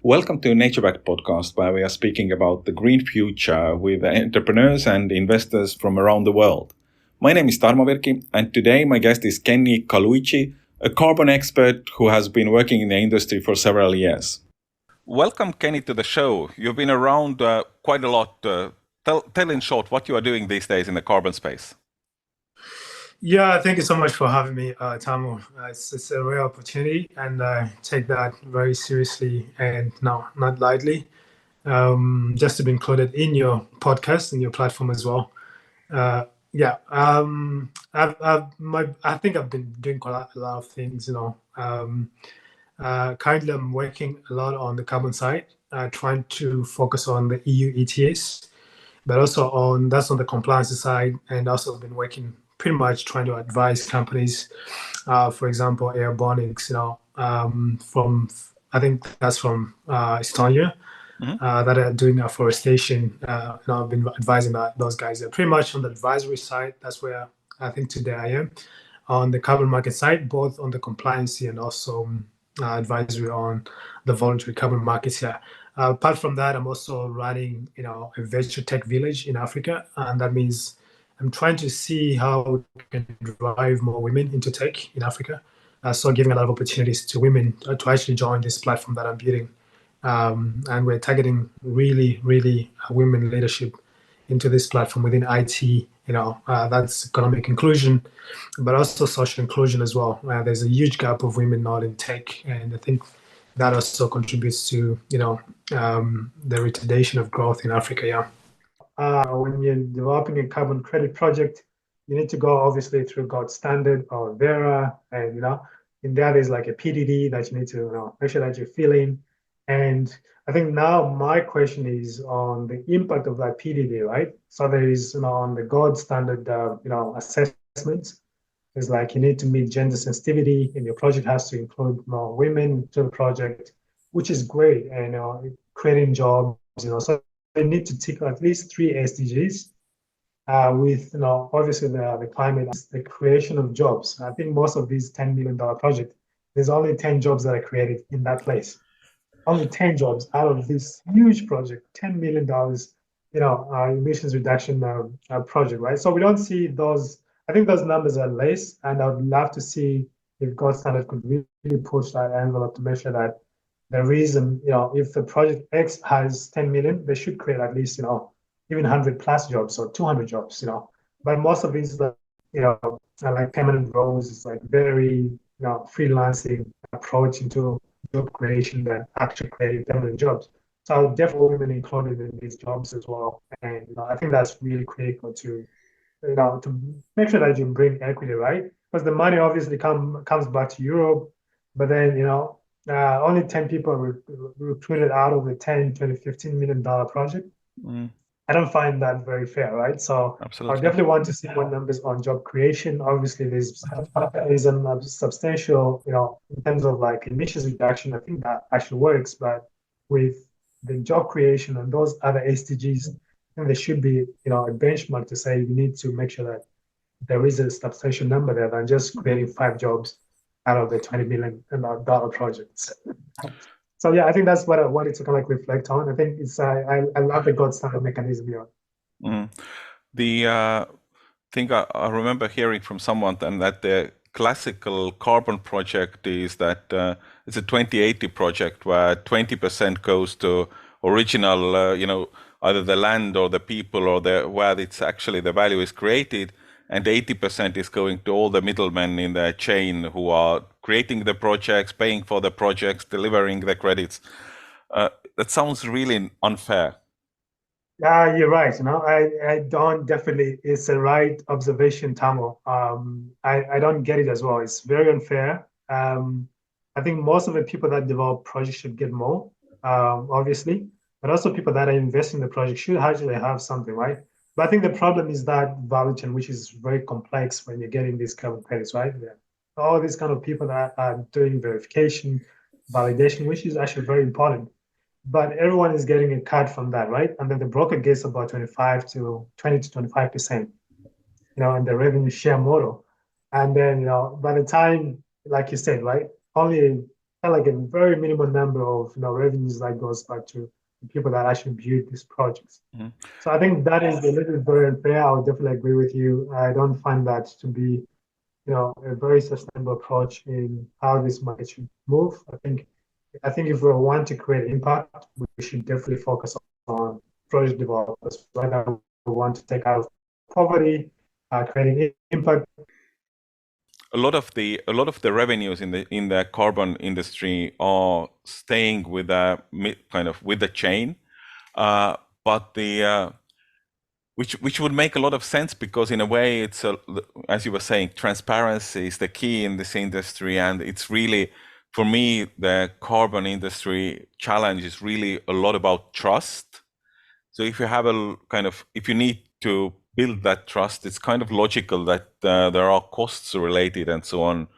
Welcome to NatureBacked podcast, where we are speaking about the green future with entrepreneurs and investors from around the world. My name is Tarmo Virki, and today my guest is Kaluiji, a carbon expert who has been working in the industry for several years. Welcome, Kenny, to the show. You've been around quite a lot. Tell in short what you are doing these days in the carbon space. Yeah, thank you so much for having me, Tamu. It's a rare opportunity, and I take that very seriously and no, not lightly. Just to be included in your podcast, in your platform as well. I think I've been doing quite a lot of things. Currently, I'm working a lot on the carbon side, trying to focus on the EU ETS, but also that's on the compliance side, and also been working pretty much trying to advise companies, for example, Airbornics, I think that's from Estonia, that are doing afforestation. I've been advising those guys. They're pretty much on the advisory side. That's where I think today I am. On the carbon market side, both on the compliance and also advisory on the voluntary carbon markets here. Apart from that, I'm also running, a venture tech village in Africa, and that means I'm trying to see how we can drive more women into tech in Africa. So giving a lot of opportunities to women to actually join this platform that I'm building. And we're targeting really, really women leadership into this platform within IT. That's economic inclusion, but also social inclusion as well. There's a huge gap of women not in tech, and I think that also contributes to the retardation of growth in Africa. Yeah. When you're developing a carbon credit project, you need to go obviously through Gold Standard or Vera, and in there's like a PDD that you need to make sure that you're filling. And I think now my question is on the impact of that PDD, right? So there is on the Gold Standard, assessments. It's like you need to meet gender sensitivity, and your project has to include more women to the project, which is great, and creating jobs. So they need to tick at least 3 SDGs with, obviously the climate, the creation of jobs. I think most of these $10 million projects, there's only 10 jobs that are created in that place. Only 10 jobs out of this huge project, $10 million, emissions reduction project, right? So we don't see those. I think those numbers are less, and I would love to see if Gold Standard could really push that envelope to make sure that the reason, if the project X has 10 million, they should create at least, even 100 plus jobs or 200 jobs, But most of these, are like permanent roles. It's like very, freelancing approach into job creation that actually create permanent jobs. So definitely women included in these jobs as well. And I think that's really critical to make sure that you bring equity, right? Because the money obviously comes back to Europe, but then only 10 people were recruited out of the 10, 20, $15 million project. I don't find that very fair, right? So Absolutely. I definitely want to see more numbers on job creation. Obviously, there's a substantial, in terms of like emissions reduction, I think that actually works. But with the job creation and those other SDGs, I think there should be, a benchmark to say you need to make sure that there is a substantial number there than just creating 5 jobs out of the $20 million projects. So yeah, I think that's what I wanted to kind of reflect on. I think it's I love the Gold Standard mechanism here. The thing I remember hearing from someone that the classical carbon project is that it's a 2080 project where 20% goes to original, either the land or the people or where it's actually the value is created, and 80% is going to all the middlemen in the chain who are creating the projects, paying for the projects, delivering the credits. That sounds really unfair. Yeah, you're right. I don't definitely. It's a right observation, Tamo. I don't get it as well. It's very unfair. I think most of the people that develop projects should get more, obviously, but also people that are investing in the project should actually have something, right? But I think the problem is that value chain, which is very complex when you're getting these carbon credits, right? Yeah. All these kind of people that are doing verification, validation, which is actually very important. But everyone is getting a cut from that, right? And then the broker gets about 20 to 25%, in the revenue share model. And then, by the time, like you said, right, only kind of like a very minimum number of revenues that goes back to the people that actually build these projects. Mhm. So I think that is a little bit very unfair. I would definitely agree with you. I don't find that to be a very sustainable approach in how this market should move. I think if we want to create impact, we should definitely focus on project developers. Right now, we want to take out poverty, creating impact. A lot of the revenues in the carbon industry are staying with the kind of with the chain, but the which would make a lot of sense because in a way it's as you were saying, transparency is the key in this industry, and it's really, for me, the carbon industry challenge is really a lot about trust. So if you have if you need to build that trust, it's kind of logical that there are costs related and so on,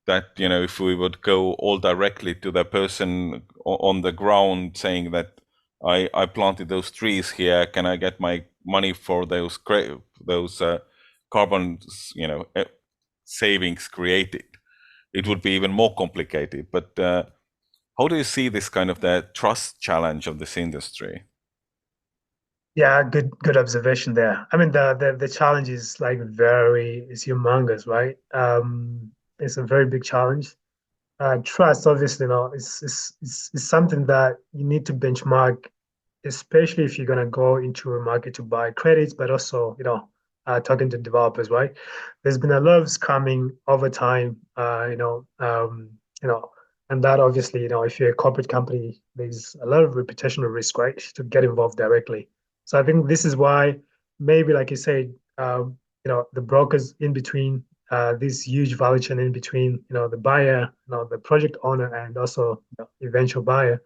that if we would go all directly to the person on the ground saying that I planted those trees here, can I get my money for those carbon savings created, it would be even more complicated. But how do you see this kind of the trust challenge of this industry? Yeah, good observation there. I mean, the challenge is like is humongous, right? It's a very big challenge. Trust, obviously, is something that you need to benchmark, especially if you're going to go into a market to buy credits, but also, talking to developers, right? There's been a lot of scamming over time, and that obviously, if you're a corporate company, there's a lot of reputational risk, right, to get involved directly. So I think this is why maybe, like you said, the brokers in between this huge value chain in between, the buyer, the project owner, and also the eventual buyer.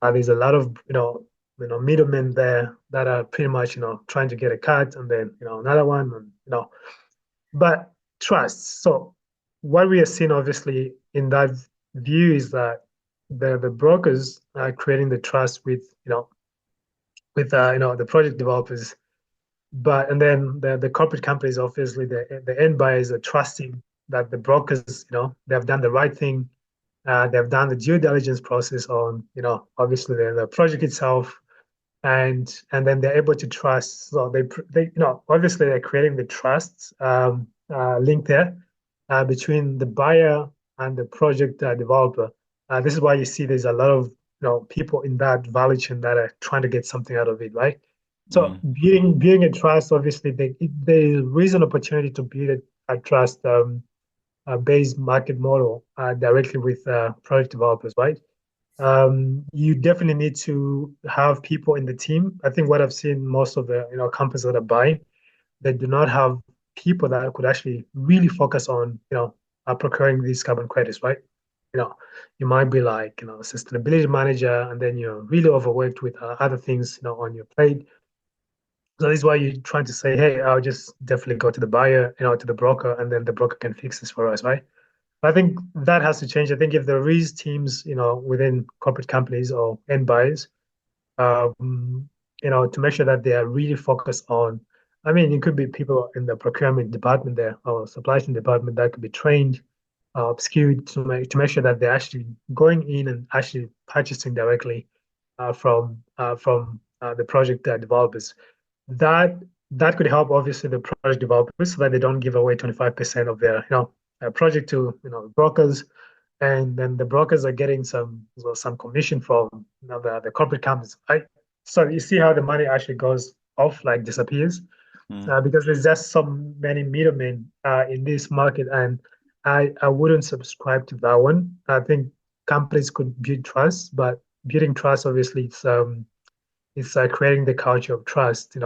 There's a lot of, middlemen there that are pretty much, trying to get a cut, and then, another one, and, but trust. So what we are seeing, obviously, in that view is that the brokers are creating the trust with the project developers, but and then the corporate companies, obviously the end buyers are trusting that the brokers, they have done the right thing. They've done the due diligence process on, obviously the project itself, and then they're able to trust. So they obviously they're creating the trust link there between the buyer and the project developer. This is why you see there's a lot of people in that value chain that are trying to get something out of it, right? So Mm. building a trust, obviously, there is an opportunity to build a trust based market model directly with product developers, right? You definitely need to have people in the team. I think what I've seen most of the companies that are buying, they do not have people that could actually really focus on procuring these carbon credits, right? You know, you might be like a sustainability manager, and then you're really overworked with other things on your plate. So this is why you're trying to say, hey, I'll just definitely go to the buyer, to the broker, and then the broker can fix this for us, right? I think that has to change. I think if there is teams, within corporate companies or end buyers, to make sure that they are really focused on, I mean, it could be people in the procurement department there or supply chain department that could be trained, skilled to make sure that they're actually going in and actually purchasing directly from the project developers. That that could help obviously the project developers so that they don't give away 25% of their project to brokers, and then the brokers are getting some commission from the corporate companies. So you see how the money actually goes off, like disappears, Mm. because there's just so many middlemen in this market, and I wouldn't subscribe to that one. I think companies could build trust, but building trust obviously it's creating the culture of trust,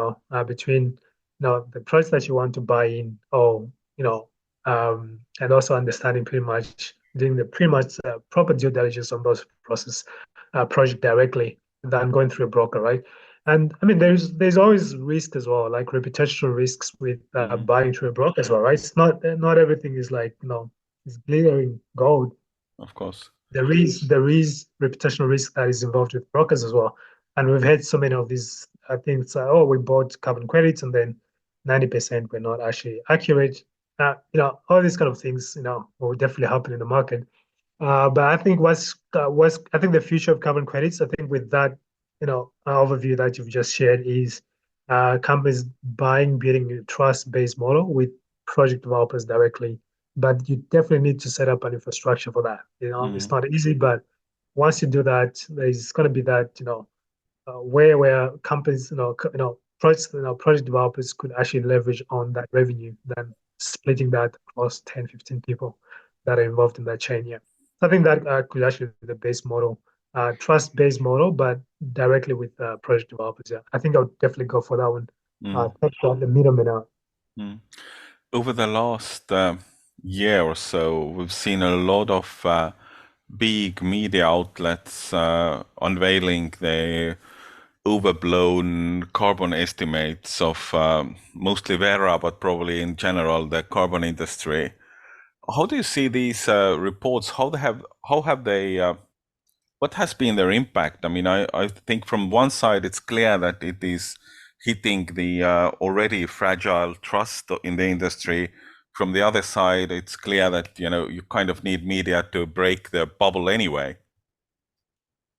between the products that you want to buy in, or and also understanding pretty much doing the pretty much proper due diligence on those process project directly than going through a broker, right? And I mean, there's always risk as well, like reputational risks with Mm. buying through a broker as well, right? It's not everything is like it's glittering gold. Of course. There is reputational risk that is involved with brokers as well, and we've had so many of these things. Oh, we bought carbon credits, and then 90% were not actually accurate. All these kind of things, will definitely happen in the market. But I think what's I think the future of carbon credits. I think with that, overview that you've just shared is companies building a trust-based model with project developers directly. But you definitely need to set up an infrastructure for that. It's Mm, not easy, but once you do that, there's going to be that where companies project developers could actually leverage on that revenue than splitting that across 10, 15 people that are involved in that chain. Yeah, so I think that could actually be the base model, trust based model, but directly with project developers. Yeah, I think I would definitely go for that one. mm, Take the middleman out. mm. Over the last year or so, we've seen a lot of big media outlets unveiling their overblown carbon estimates of mostly Vera, but probably in general the carbon industry. How do you see these reports? How have they what has been their impact? I mean, I think from one side it's clear that it is hitting the already fragile trust in the industry. From the other side, it's clear that you kind of need media to break the bubble anyway.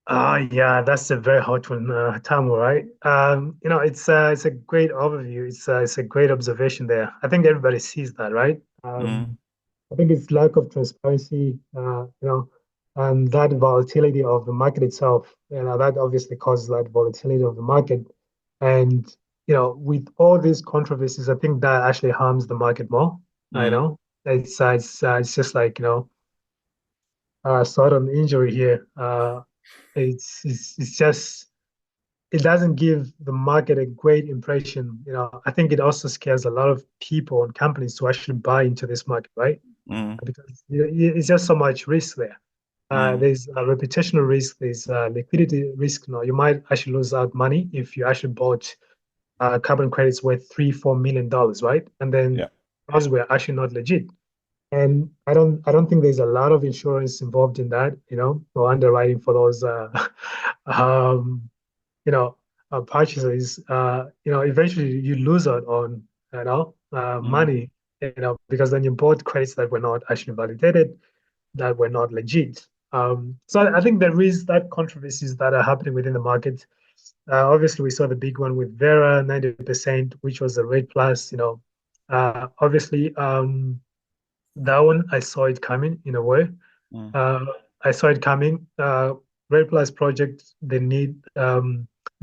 Yeah, that's a very hot one, Tamu, right? It's a great overview. It's a great observation there. I think everybody sees that, right? Mm, I think it's lack of transparency, and that volatility of the market itself. That obviously causes that volatility of the market. And, with all these controversies, I think that actually harms the market more. I mm, know it's just like, sort of injury here. It's just, it doesn't give the market a great impression. I think it also scares a lot of people and companies to actually buy into this market, right? mm, Because it's just so much risk there. mm, There's a reputational risk, there's liquidity risk. You might actually lose out money if you actually bought carbon credits worth $3, $4 million, right? And then yeah. those were actually not legit. And I don't think there's a lot of insurance involved in that, or underwriting for those um, you know, purchases. Eventually you lose out on, Mm, money, because then you bought credits that were not actually validated, that were not legit. So I think there is that controversies that are happening within the market. Obviously, we saw the big one with Vera, 90%, which was a red plus. Obviously, that one I saw it coming in a way. mm, Uh, I saw it coming. Red Plus project, they need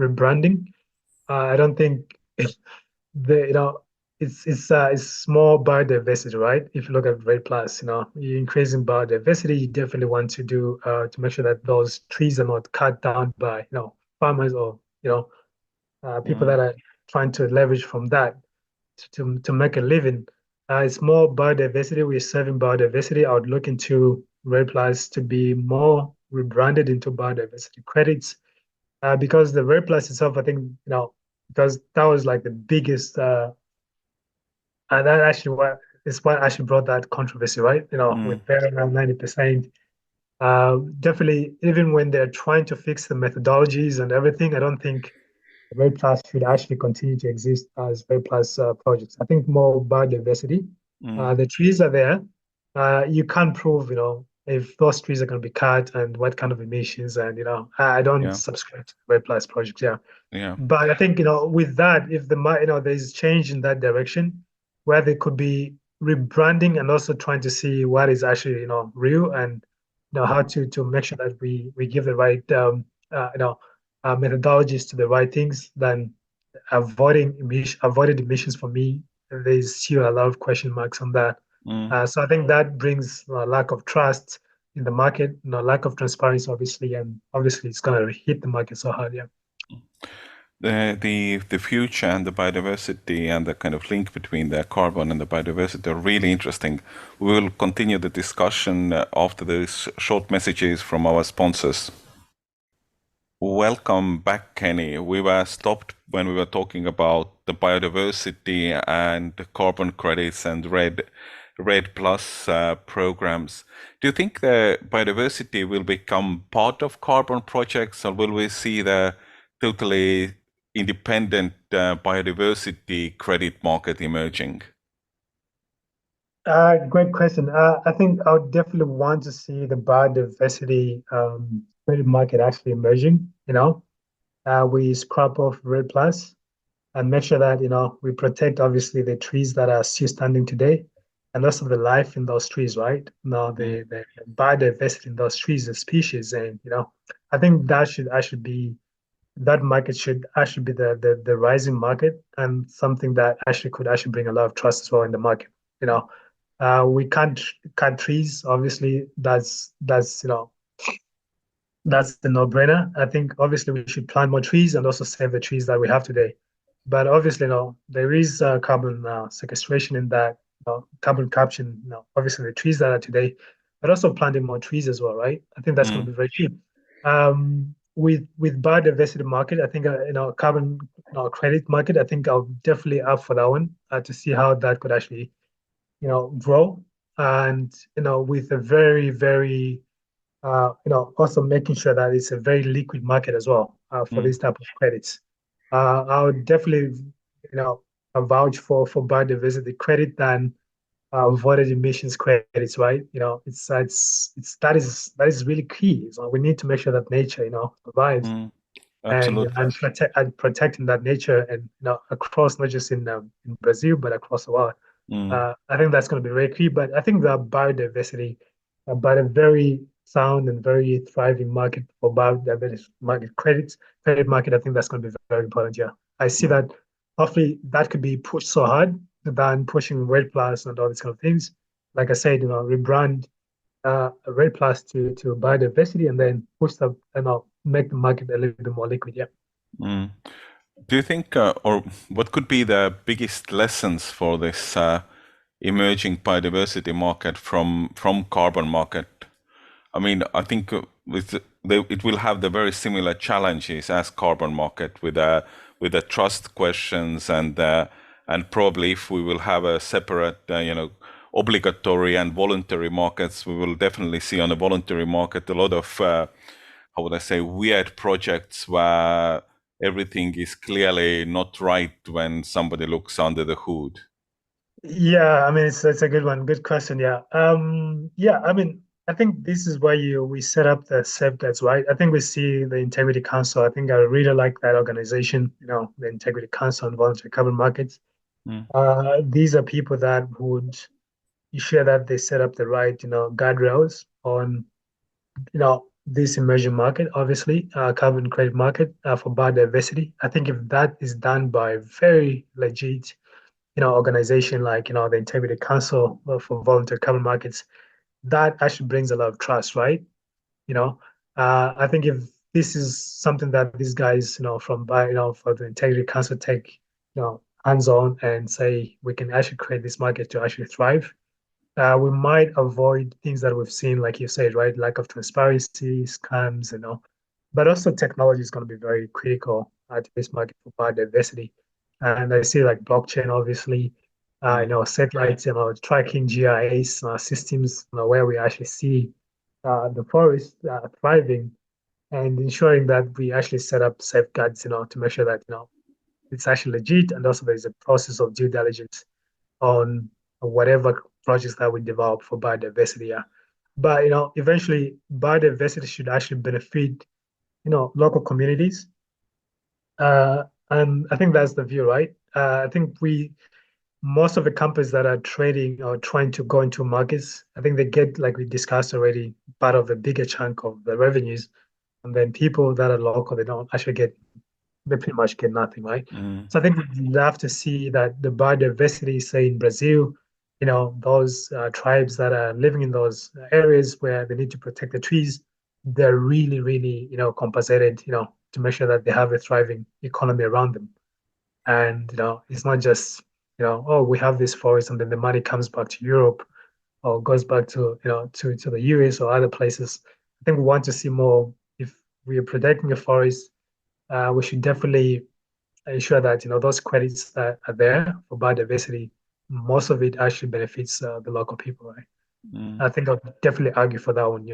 rebranding. I don't think the it's more biodiversity, right? If you look at Red Plus, you're increasing biodiversity. You definitely want to do to make sure that those trees are not cut down by farmers or people mm, that are trying to leverage from that to make a living. It's more biodiversity. We're serving biodiversity. I would look into Red Plus to be more rebranded into biodiversity credits, because the Red Plus itself, I think, because that was like the biggest, and that actually what actually brought that controversy, right? mm, With very around 90%. Definitely, even when they're trying to fix the methodologies and everything, I don't think Red Plus should actually continue to exist as Red Plus projects. I think more biodiversity. mm. The trees are there. You can't prove, if those trees are going to be cut and what kind of emissions. And, I don't Yeah, subscribe to Red Plus projects. Yeah. yeah. But I think, with that, if there's change in that direction where they could be rebranding and also trying to see what is actually, real, and, how to make sure that we give the right, methodologies to the right things, then avoided emissions for me, there's still a lot of question marks on that. Mm. So I think that brings a lack of trust in the market, lack of transparency, obviously, and obviously it's going to hit the market so hard. Yeah. The future and the biodiversity and the kind of link between the carbon and the biodiversity are really interesting. We will continue the discussion after these short messages from our sponsors. Welcome back, Kenny. We were stopped when we were talking about the biodiversity and the carbon credits and Red Plus programs. Do you think the biodiversity will become part of carbon projects, or will we see the totally independent biodiversity credit market emerging? Great question. I think I would definitely want to see the biodiversity credit market actually emerging. We scrap off red plus and make sure that we protect obviously the trees that are still standing today, and also the life in those trees, right? Now Mm, the biodiversity in those trees, the species, and I think that should actually be that market should actually be the rising market and something that actually could actually bring a lot of trust as well in the market. You know, we can't cut trees. Obviously, that's the no-brainer. I think obviously we should plant more trees and also save the trees that we have today. But obviously, there is carbon sequestration in that, carbon capture. Obviously the trees that are today, but also planting more trees as well, right? I think that's going mm, to be very key. With biodiversity market, I think carbon credit market. I think I'll definitely up for that one to see how that could actually grow, and with a very very also making sure that it's a very liquid market as well for mm, these type of credits. I would definitely, vouch for biodiversity credit than avoided emissions credits, right? It's that is really key. So we need to make sure that nature, survives mm. and Absolutely. protecting that nature and across not just in Brazil but across the world. Mm, I think that's going to be very key. But I think the biodiversity, but a very sound and very thriving market for biodiversity market credit market. I think that's going to be very important. Yeah, I see mm, that. Hopefully, that could be pushed so hard than pushing Red Plus and all these kind of things. Like I said, rebrand Red Plus to biodiversity and then push the make the market a little bit more liquid. Yeah. mm. Do you think, or what could be the biggest lessons for this emerging biodiversity market from carbon market? I mean, I think it will have the very similar challenges as carbon market with the trust questions and probably if we will have a separate obligatory and voluntary markets, we will definitely see on the voluntary market a lot of how would I say weird projects where everything is clearly not right when somebody looks under the hood. Yeah, I mean it's a good one. Good question. Yeah. Yeah, I mean, I think this is why we set up the safeguards, right? I think we see the Integrity Council. I think I really like that organization, the Integrity Council on Voluntary Carbon Markets. Mm, These are people that would ensure that they set up the right, guardrails on, this emerging market, obviously, carbon credit market for biodiversity. I think if that is done by very legit organization like the Integrity Council for Voluntary Carbon Markets, that actually brings a lot of trust, right? You know, I think if this is something that these guys, for the Integrity Council take, hands on and say we can actually create this market to actually thrive, we might avoid things that we've seen, like you said, right? Lack of transparency, scams, but also technology is going to be very critical to this market for biodiversity. And I see like blockchain, obviously, mm, satellites, tracking GIS systems, where we actually see the forest thriving and ensuring that we actually set up safeguards, to make sure that, it's actually legit and also there's a process of due diligence on whatever projects that we develop for biodiversity. Yeah. But eventually biodiversity should actually benefit, local communities. And I think that's the view, right? I think most of the companies that are trading or trying to go into markets, I think they get, like we discussed already, part of a bigger chunk of the revenues. And then people that are local, they don't actually get, they pretty much get nothing, right? mm, So I think we'd love to see that the biodiversity, say in Brazil, those tribes that are living in those areas where they need to protect the trees, they're really, really, compensated, to make sure that they have a thriving economy around them. And, it's not just, oh, we have this forest and then the money comes back to Europe or goes back to, to the US or other places. I think we want to see more. If we are protecting a forest, we should definitely ensure that those credits that are there for biodiversity, most of it actually benefits the local people, right? mm, I think I'll definitely argue for that one.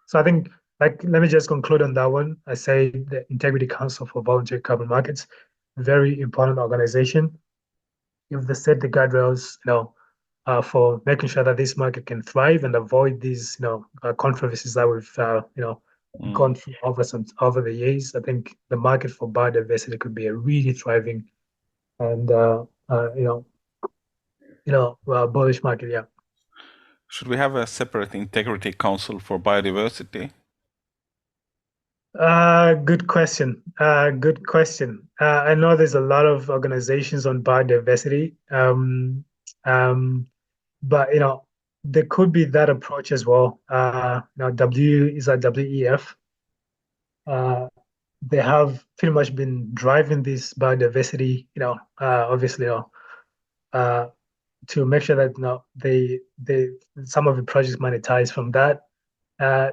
So I think, like, let me just conclude on that one. I say the Integrity Council for Voluntary Carbon Markets, very important organization. If they set the guardrails, for making sure that this market can thrive and avoid these, controversies that we've, gone through over the years. I think the market for biodiversity could be a really thriving and, bullish market. Yeah. Should we have a separate integrity council for biodiversity? Good question. Good question. I know there's a lot of organizations on biodiversity, but there could be that approach as well. WEF. They have pretty much been driving this biodiversity. Obviously, to make sure that they some of the projects monetize from that. Uh,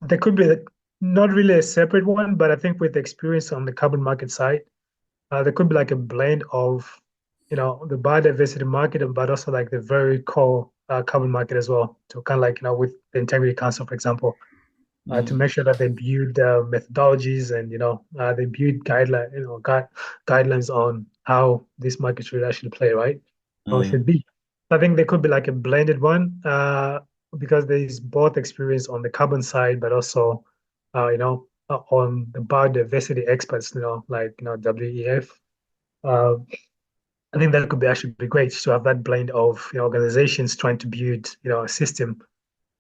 there could be not really a separate one, but I think with the experience on the carbon market side, there could be like a blend of, the biodiversity market, but also like the very core carbon market as well. To kind of like, with the Integrity Council, for example, to make sure that they build methodologies and, they build guidelines on how this market should actually play, right? Or should be. I think there could be like a blended one, because there is both experience on the carbon side, but also, on the biodiversity experts, like, WEF. Uh, I think that could be actually be great to have that blend of, organizations trying to build, a system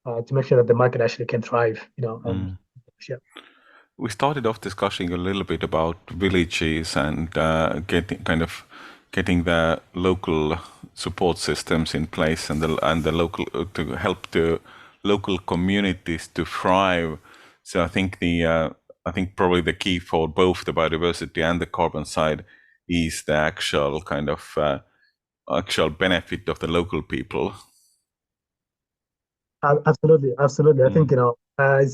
to make sure that the market actually can thrive, yeah. We started off discussing a little bit about villages and getting the local support systems in place and the local to help the local communities to thrive. So I think I think probably the key for both the biodiversity and the carbon side is the actual actual benefit of the local people. Absolutely, absolutely. I think I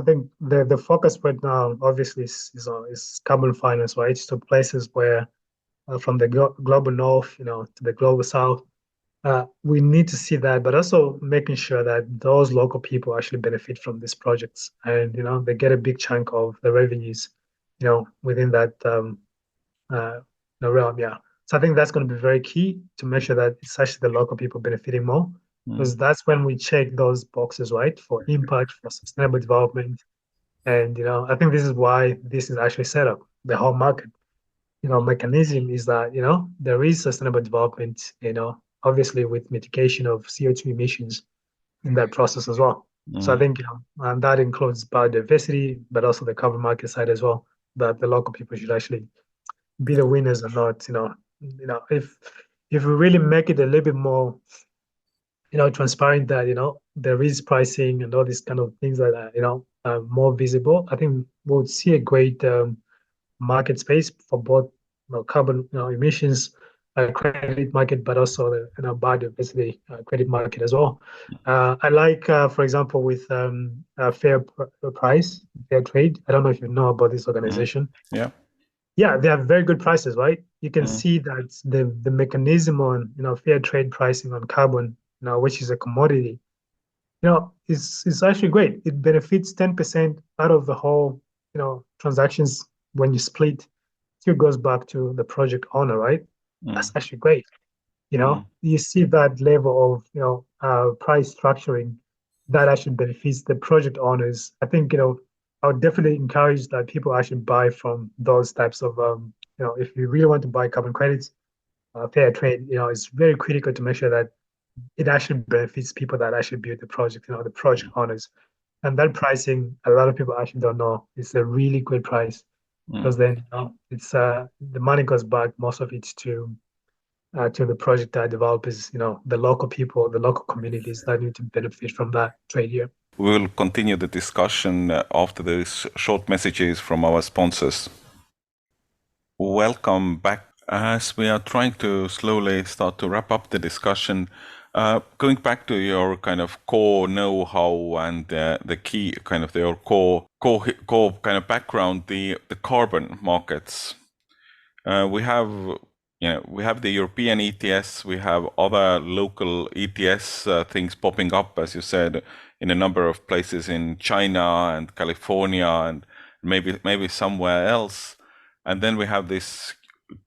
think the focus right now obviously is carbon finance, right? So places where from the global north, to the global south, we need to see that, but also making sure that those local people actually benefit from these projects, and they get a big chunk of the revenues, within that realm. Yeah. So I think that's going to be very key to make sure that it's actually the local people benefiting more, because that's when we check those boxes, right, for impact, for sustainable development. And I think this is why this is actually set up. The whole market, mechanism is that there is sustainable development, obviously with mitigation of CO2 emissions in that process as well. So I think and that includes biodiversity, but also the carbon market side as well. That the local people should actually be the winners or not. If we really make it a little bit more, transparent, that there is pricing and all these kind of things that are more visible, I think we'll see a great market space for both carbon emissions credit market, but also the biodiversity credit market as well. I like, for example, with fair price, fair trade. I don't know if you know about this organization. Yeah. Yeah, they have very good prices, right? You can see that the mechanism on fair trade pricing on carbon, which is a commodity, is actually great. It benefits 10% out of the whole transactions. When you split, still goes back to the project owner, right? That's actually great. You see that level of price structuring that actually benefits the project owners. I think I would definitely encourage that people actually buy from those types of if you really want to buy carbon credits, fair trade, it's very critical to make sure that it actually benefits people that actually build the project, the project owners. And that pricing, a lot of people actually don't know. It's a really good price, because then it's the money goes back, most of it to the project developers, the local people, the local communities that need to benefit from that trade here. We will continue the discussion after these short messages from our sponsors. Welcome back. As we are trying to slowly start to wrap up the discussion, going back to your kind of core know-how and the key kind of your core kind of background, the carbon markets. We have the European ETS, we have other local ETS things popping up, as you said, in a number of places in China and California and maybe somewhere else. And then we have this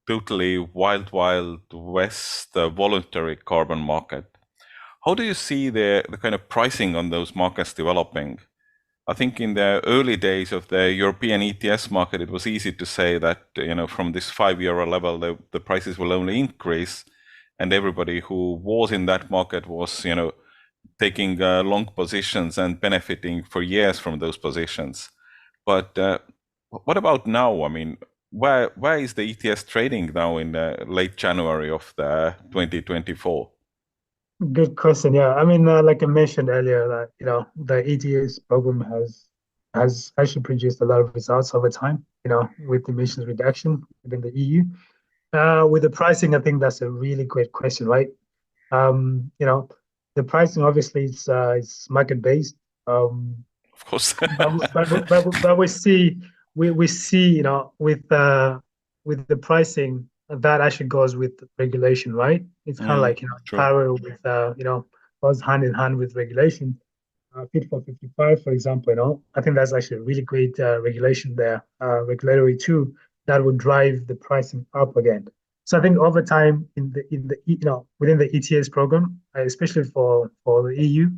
totally wild west voluntary carbon market. How do you see the kind of pricing on those markets developing? I think in the early days of the European ETS market, it was easy to say that, from this €5 level, the prices will only increase, and everybody who was in that market was, taking long positions and benefiting for years from those positions. But what about now? I mean, where is the ETS trading now in late January of the 2024? Good question. Yeah, I mean, like I mentioned earlier, that the ETS program has actually produced a lot of results over time. With emissions reduction within the EU. With the pricing, I think that's a really great question, right? Um, you know, the pricing obviously is market based. Um, Of course. but we see with the pricing that actually goes with regulation, right? It's kind of like True. parallel with goes hand in hand with regulation. Fit for 55, for example, I think that's actually a really great regulation there, regulatory too, that would drive the pricing up again. So I think over time in the within the ETS program, especially for the EU,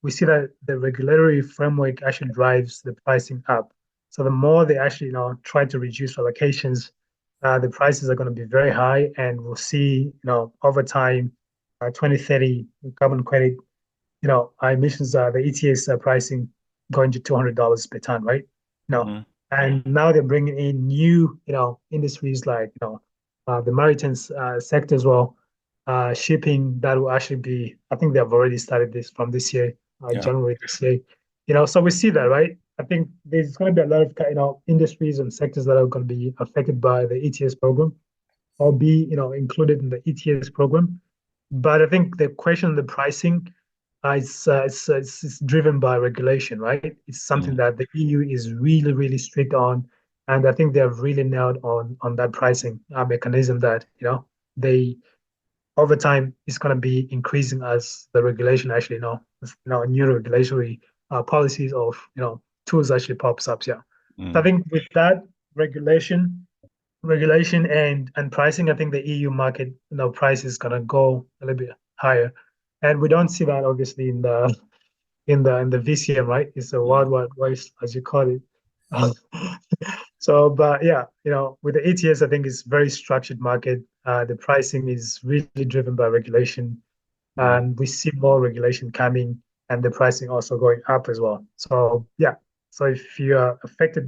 we see that the regulatory framework actually drives the pricing up. So the more they actually try to reduce allocations, the prices are going to be very high, and we'll see over time, 2030 carbon credit our emissions, the ETS pricing going to $200 per ton, right? Hmm. And now they're bringing in new, industries like, the maritime sector as well, shipping that will actually be, I think they have already started this from this year, Yeah. January this year. So we see that, right? I think there's going to be a lot of, industries and sectors that are going to be affected by the ETS program or be, included in the ETS program. But I think the question of the pricing, it's driven by regulation, right? It's something Mm. that the EU is really, really strict on, and I think they have really nailed on that pricing mechanism that they over time is going to be increasing as the regulation actually new regulatory policies of tools actually pops up. Yeah, so I Mm. think with that regulation and pricing, I think the EU market, price is gonna go a little bit higher, and we don't see that obviously in the VCM, right? It's a Mm. worldwide waste, as you call it. So, but yeah, with the ETS, I think it's very structured market. The pricing is really driven by regulation, Mm. and we see more regulation coming, and the pricing also going up as well. So yeah, so if you are affected,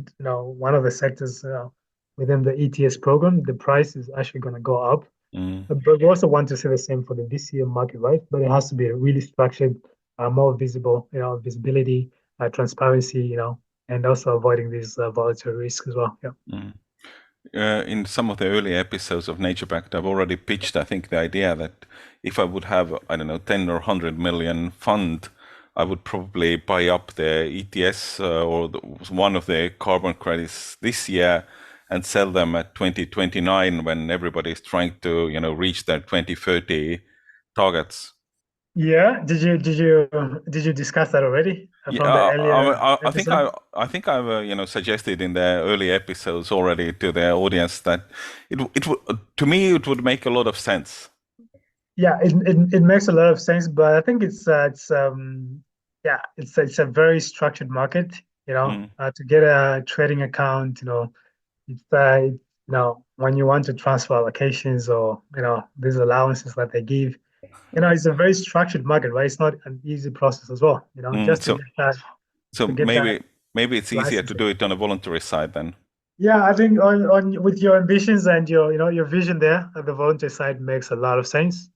one of the sectors within the ETS program, the price is actually going to go up. Mm. But we also want to see the same for the DCM market, right? But it has to be really structured, more visible, visibility, transparency, and also avoiding these volatile risks as well. Yeah. Mm. In some of the early episodes of NatureBacked, I've already pitched, I think, the idea that if I would have, I don't know, 10 or 100 million fund, I would probably buy up the ETS one of the carbon credits this year and sell them at 2029 when everybody's trying to, reach their 2030 targets. Yeah. Did you discuss that already Yeah, from the earlier I think episode? I think I've suggested in the early episodes already to the audience that it would to me it would make a lot of sense. Yeah, it makes a lot of sense, but I think it's a very structured market. Mm. To get a trading account, when you want to transfer allocations or these allowances that they give, it's a very structured market, right? It's not an easy process as well. Mm. Just to So get that so to get that maybe it's easier to licensing. do it on a voluntary side then. Yeah, I think on with your ambitions and your vision there, the volunteer side makes a lot of sense.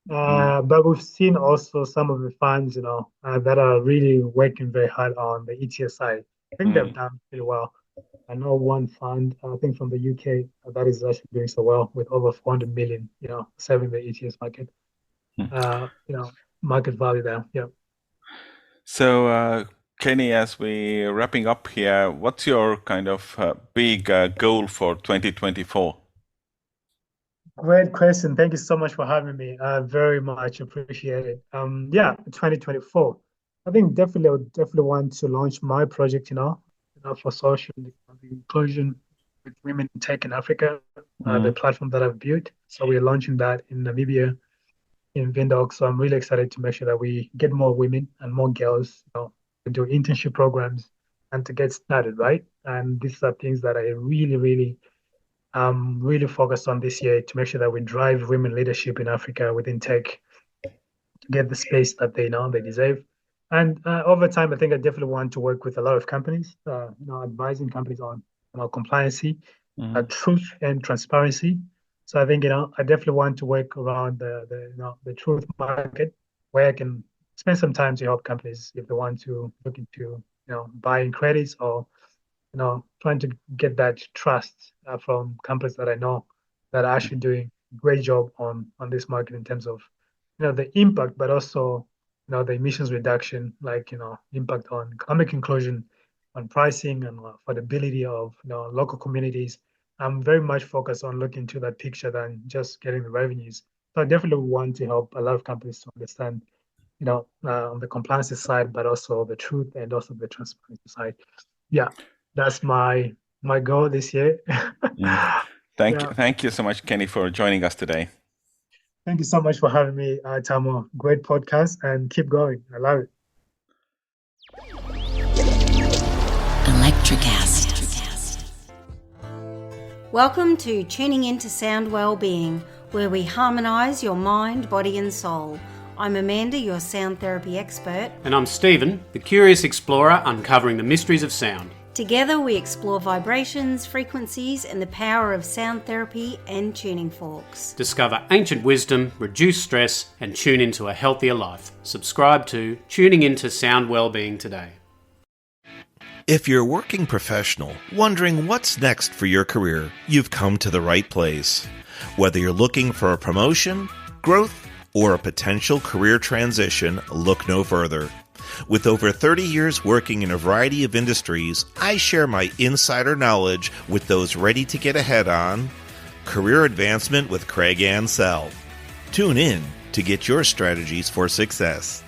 Mm. But we've seen also some of the funds, that are really working very hard on the ETS side. I think they've Mm. done pretty well. I know one fund, I think from the UK, that is actually doing so well with over 400 million, serving the ETS market, Mm. uh, you know, market value there. Yeah. So Kenny, as we wrapping up here, what's your kind of big goal for 2024? Great question. Thank you so much for having me. Very much appreciate it. Yeah, 2024. I think I would definitely want to launch my project, for social inclusion. with women in tech in Africa, the platform that I've built. So we're launching that in Namibia, in Windhoek. So I'm really excited to make sure that we get more women and more girls, to do internship programs and to get started, right? And these are things that I really focused on this year to make sure that we drive women leadership in Africa within tech to get the space that they deserve. And over time, I think I definitely want to work with a lot of companies, advising companies on compliancy, truth and transparency. So I think I definitely want to work around the truth market where I can spend some time to help companies if they want to look into buying credits or trying to get that trust from companies that I know that are actually doing a great job on this market in terms of the impact, but also the emissions reduction, like impact on economic inclusion, on pricing and affordability of local communities. I'm very much focused on looking into that picture than just getting the revenues. So I definitely want to help a lot of companies to understand, on the compliance side, but also the truth and also the transparency side. Yeah, that's my goal this year. Thank you so much, Kenny, for joining us today. Thank you so much for having me, Tamo. Great podcast and keep going. I love it. Electricast. Welcome to Tuning Into Sound Wellbeing, where we harmonise your mind, body and soul. I'm Amanda, your sound therapy expert. And I'm Stephen, the curious explorer uncovering the mysteries of sound. Together we explore vibrations, frequencies and the power of sound therapy and tuning forks. Discover ancient wisdom, reduce stress and tune into a healthier life. Subscribe to Tuning Into Sound Wellbeing today. If you're a working professional wondering what's next for your career, you've come to the right place. Whether you're looking for a promotion, growth, or a potential career transition, look no further. With over 30 years working in a variety of industries, I share my insider knowledge with those ready to get ahead on Career Advancement with Craig Ansell. Tune in to get your strategies for success.